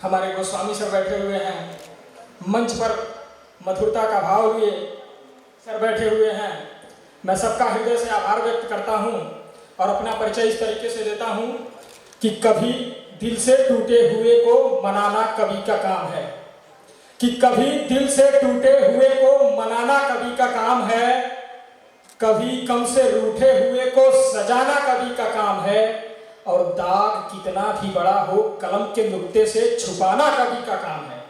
हमारे गोस्वामी सर बैठे हुए हैं, मंच पर मधुरता का भाव लिए सर बैठे हुए हैं। मैं सबका हृदय से आभार व्यक्त करता हूं और अपना परिचय इस तरीके से देता हूं कि कभी दिल से टूटे हुए को मनाना कवि का काम है, कि कभी दिल से टूटे हुए को मनाना कवि का काम है, कभी गम से रूठे हुए को सजाना कवि का काम है, और दाग कितना भी बड़ा हो कलम के नुक्ते से छुपाना कवि का काम है,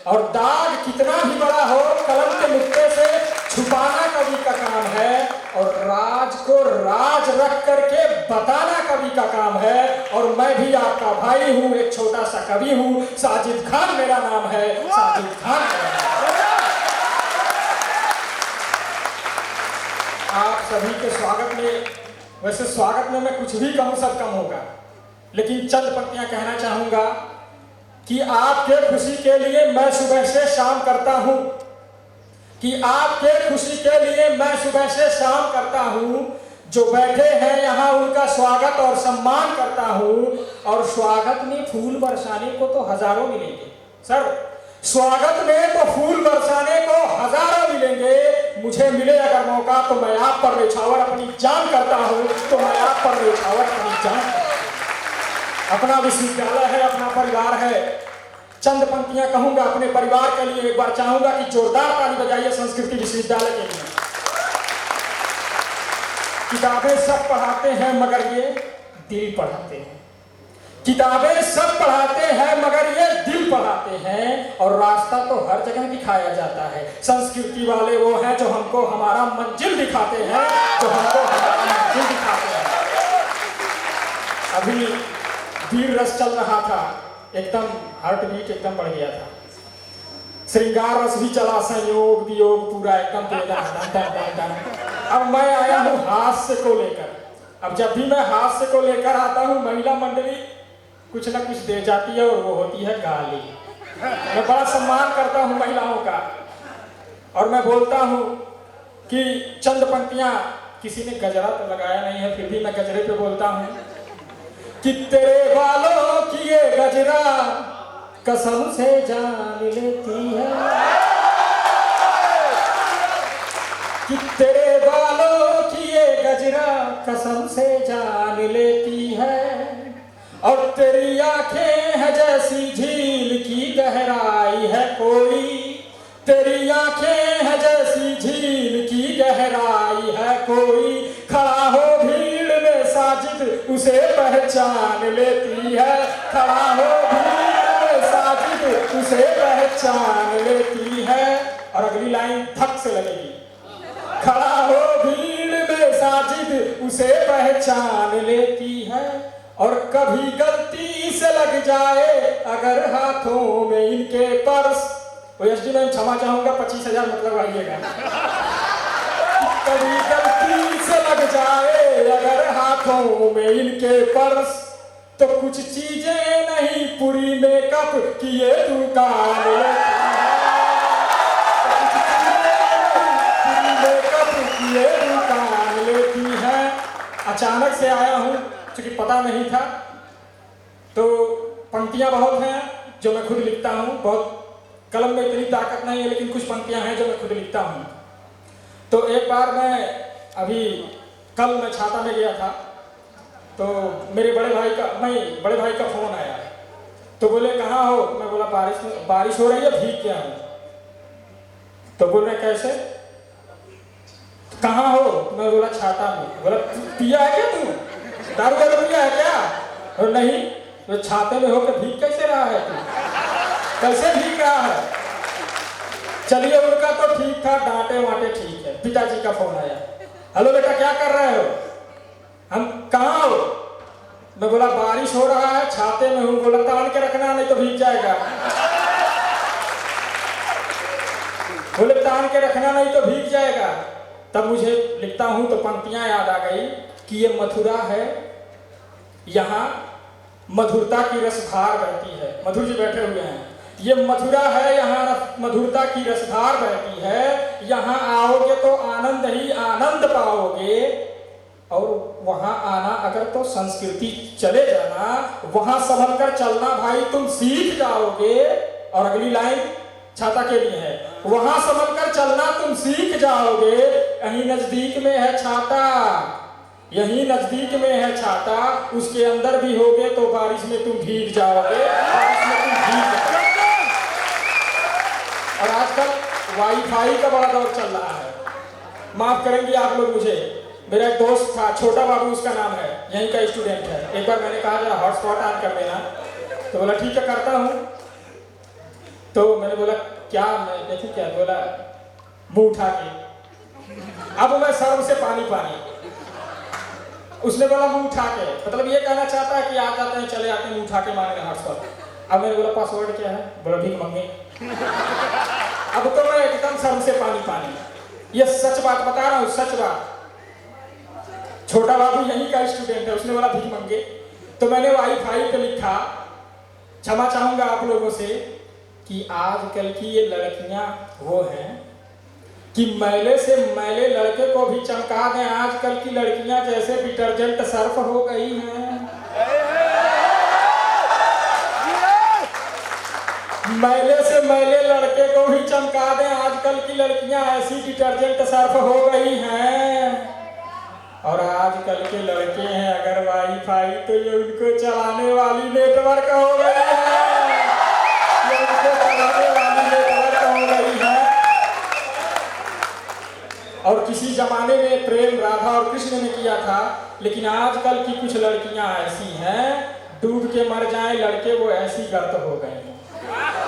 और दाग कितना भी बड़ा हो कलम के नुक्ते से छुपाना कवि का काम है, और राज को राज रख करके बताना कवि का काम है। और मैं भी आपका भाई हूँ, एक छोटा सा कवि हूँ, साजिद खान मेरा नाम है, साजिद खान मेरा नाम है। आप सभी के स्वागत में, वैसे स्वागत में मैं कुछ भी कहूँ सब कम होगा, लेकिन चंद पंक्तियां कहना चाहूंगा कि आपके खुशी के लिए मैं सुबह से शाम करता हूं, कि आपके खुशी के लिए मैं सुबह से शाम करता हूं, जो बैठे हैं यहाँ उनका स्वागत और सम्मान करता हूं, और स्वागत में फूल बरसाने को तो हजारों मिलेंगे सर, स्वागत में तो फूल बरसाने को हजारों मिलेंगे, मुझे मिले अगर मौका तो मैं आप पर न्यौछावर अपनी जान करता हूं, तो मैं आप पर न्यौछावर अपनी जान। अपना विश्वविद्यालय है, अपना परिवार है, चंद पंक्तियां कहूंगा अपने परिवार के लिए। एक बार चाहूंगा कि जोरदार ताली बजाइए संस्कृति विश्वविद्यालय के लिए। किताबें सब पढ़ाते हैं मगर ये दिल पढ़ाते हैं, किताबें सब पढ़ाते हैं मगर ये दिल पढ़ाते हैं, और रास्ता तो हर जगह दिखाया जाता है। संस्कृति वाले वो हैं जो हमको हमारा मंजिल दिखाते हैं, जो हमको हमारा मंजिल दिखाते हैं। अभी वीर रस चल रहा था, एकदम हार्ट बीट एकदम बढ़ गया था, श्रृंगार रस भी चला, संयोग वियोग पूरा एकदम। अब मैं आया हूँ हास्य को लेकर। अब जब भी मैं हास्य को लेकर आता हूँ, महिला मंडली कुछ ना कुछ दे जाती है और वो होती है गाली। मैं बड़ा सम्मान करता हूँ महिलाओं का, और मैं बोलता हूँ कि चंद पंक्तियां, किसी ने गजरा तो लगाया नहीं है फिर भी मैं गजरे पे बोलता हूँ कि तेरे बालों की ये गजरा कसम से जान लेती है, कि तेरे बालों की ये गजरा कसम से जान लेती है, और तेरी आंखें है जैसी झील की गहराई है कोई, तेरी आंखें है जैसी झील की गहराई है कोई, खड़ा हो भीड़ में साजिद उसे पहचान लेती है, खड़ा हो भीड़ में साजिद उसे पहचान लेती है। और अगली लाइन धक से लगेगी, खड़ा हो भीड़ में साजिद उसे पहचान लेती है, और कभी गलती से लग जाए अगर हाथों में इनके पर्स, वो एसडी मैम क्षमा चाहूंगा 25,000 मतलब आइएगा। कभी गलती से लग जाए अगर हाथों में इनके पर्स, तो कुछ चीजें नहीं पूरी मेकअप की ये दुकान लेती है। अचानक से आया हूँ, क्योंकि पता नहीं था, तो पंक्तियां बहुत हैं जो मैं खुद लिखता हूँ, बहुत कलम में इतनी ताकत नहीं है, लेकिन कुछ पंक्तियां हैं जो मैं खुद लिखता हूँ। तो एक बार कल मैं छाता में गया था, तो मेरे बड़े भाई का फोन आया, तो बोले कहाँ हो, मैं बोला बारिश हो रही है, भीग गया हूँ। तो बोल रहे कैसे, कहाँ हो, तो मैं बोला छाता में। बोला पिया है क्या तू, दारू पिया है क्या, और नहीं, तो छाते में होकर भीग कैसे रहा है तू, कैसे भीग रहा है। चलिए उनका तो ठीक था, डांटे वाटे ठीक है। पिताजी का फोन आया, हेलो बेटा क्या कर रहे हो, हम कहाँ हो, मैं बोला बारिश हो रहा है, छाते में हूँ। बोला तान के रखना नहीं तो भीग जाएगा, बोले तान के रखना नहीं तो भीग जाएगा। तब मुझे लिखता हूँ तो पंक्तियां याद आ गई कि ये मथुरा है, यहाँ मधुरता की रसधार बहती है। मधुर जी बैठे हुए हैं, ये मथुरा है, यहाँ मधुरता की रसधार बहती है, यहाँ आओगे तो आनंद ही आनंद पाओगे, और वहां आना अगर तो संस्कृति चले जाना, वहां संभल कर चलना भाई तुम सीख जाओगे। और अगली लाइन छाता के लिए है, वहां संभल कर चलना तुम सीख जाओगे। यहीं नजदीक में है छाता, यहीं नजदीक में है छाता, उसके अंदर भी होगे तो बारिश में तुम भीग जाओगे, बारिश में तुम भीग जाओगे। और आजकल वाईफाई का बड़ा दौर चल रहा है, माफ करेंगे आप लोग मुझे। मेरा एक दोस्त था, छोटा बाबू उसका नाम है, यहीं का स्टूडेंट है। एक बार मैंने कहा जरा हॉटस्पॉट ऑन कर देना, तो बोला ठीक है करता हूँ। तो मैंने बोला क्या, मैं देखी क्या, बोला मुंह उठा के। अब मैं सर से पानी पानी, उसने बोला मुंह उठा के, मतलब ये कहना चाहता है कि आ जाते हैं चले आते हैं मुंह उठा के मांगने हॉटस्पॉट। अब मैंने बोला पासवर्ड क्या है, बोला भीख मंगे। अब तो मैं एकदम सर से पानी पानी, ये सच बात बता रहा हूँ, सच बात। छोटा बाबू यहीं का स्टूडेंट है, उसने बोला भीख मंगे। तो मैंने वाईफाई पे लिखा, क्षमा चाहूंगा आप लोगों से कि आजकल की ये लड़कियां वो हैं कि मैले से मैले लड़के को भी चमका दें। आजकल की लड़कियां जैसे डिटर्जेंट सर्फ हो गई हैं। मैले से मैले लड़के को भी चमका दें, आजकल की लड़कियां ऐसी डिटर्जेंट सर्फ हो गई हैं। और आजकल के लड़के हैं अगर वाईफाई तो ये उनको चलाने वाली नेटवर्क हो गई है, ये उनको चलाने वाली नेटवर्क हो गई है। और किसी जमाने में प्रेम राधा और कृष्ण ने किया था, लेकिन आजकल की कुछ लड़कियां ऐसी हैं डूब के मर जाएं लड़के, वो ऐसी गर्त हो गई हैं,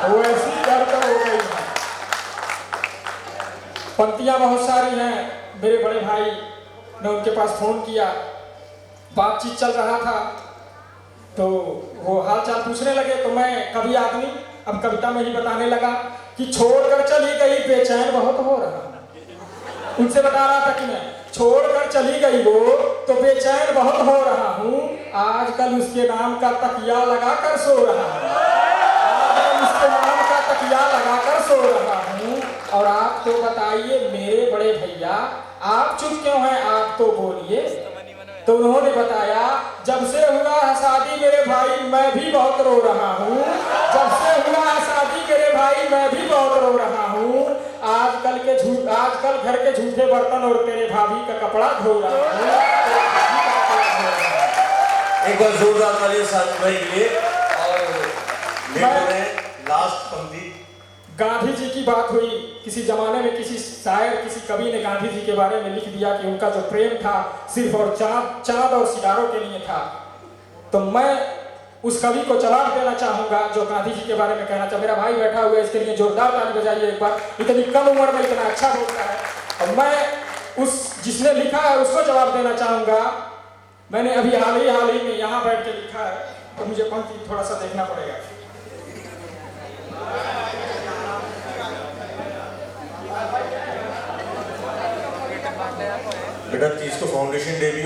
वो ऐसी गर्त हो गई है। पंक्तियां बहुत सारी हैं। मेरे बड़े भाई ने उनके पास फोन किया, बातचीत चल रहा था, तो वो हाल चाल पूछने लगे। तो मैं कभी आदमी अब कविता में ही बताने लगा कि छोड़कर चली गई बेचैन बहुत हो रहा। उनसे बता रहा था कि मैं छोड़कर चली गई वो तो बेचैन बहुत हो रहा हूँ। आजकल उसके नाम का तकिया लगाकर सो रहा हूँ, आजकल उसके नाम का तकिया लगाकर सो रहा हूँ। और आप तो बताइए मेरे बड़े भैया, आप चुप क्यों हैं, आप तो बोलिए। तो उन्होंने बताया जब से हुआ है शादी मेरे भाई मैं भी बहुत रो रहा हूँ, जब से हुआ है शादी मेरे भाई मैं भी बहुत रो रहा हूँ। आजकल घर के झूठे बर्तन और तेरे भाभी का कपड़ा धो रहा हूँ। एक बार जोरदार तालियां साथ भाई के लिए। और लास्ट पंक्ति, गांधी जी की बात हुई। किसी जमाने में किसी शायर, किसी कवि ने गांधी जी के बारे में लिख दिया कि उनका जो प्रेम था सिर्फ और चांद और सितारों के लिए था। तो मैं उस कवि को जवाब देना चाहूंगा जो गांधी जी के बारे में कहना चाहता। मेरा भाई बैठा हुआ है, इसके लिए जोरदार ताली बजाइए एक बार। इतनी कम उम्र में इतना अच्छा बोलता है। और मैं उस जिसने लिखा है उसको जवाब देना चाहूंगा। मैंने अभी हाल ही में यहाँ बैठ के लिखा है, तो मुझे पंक्ति थोड़ा सा देखना पड़ेगा। बेटा 30 को फाउंडेशन डे भी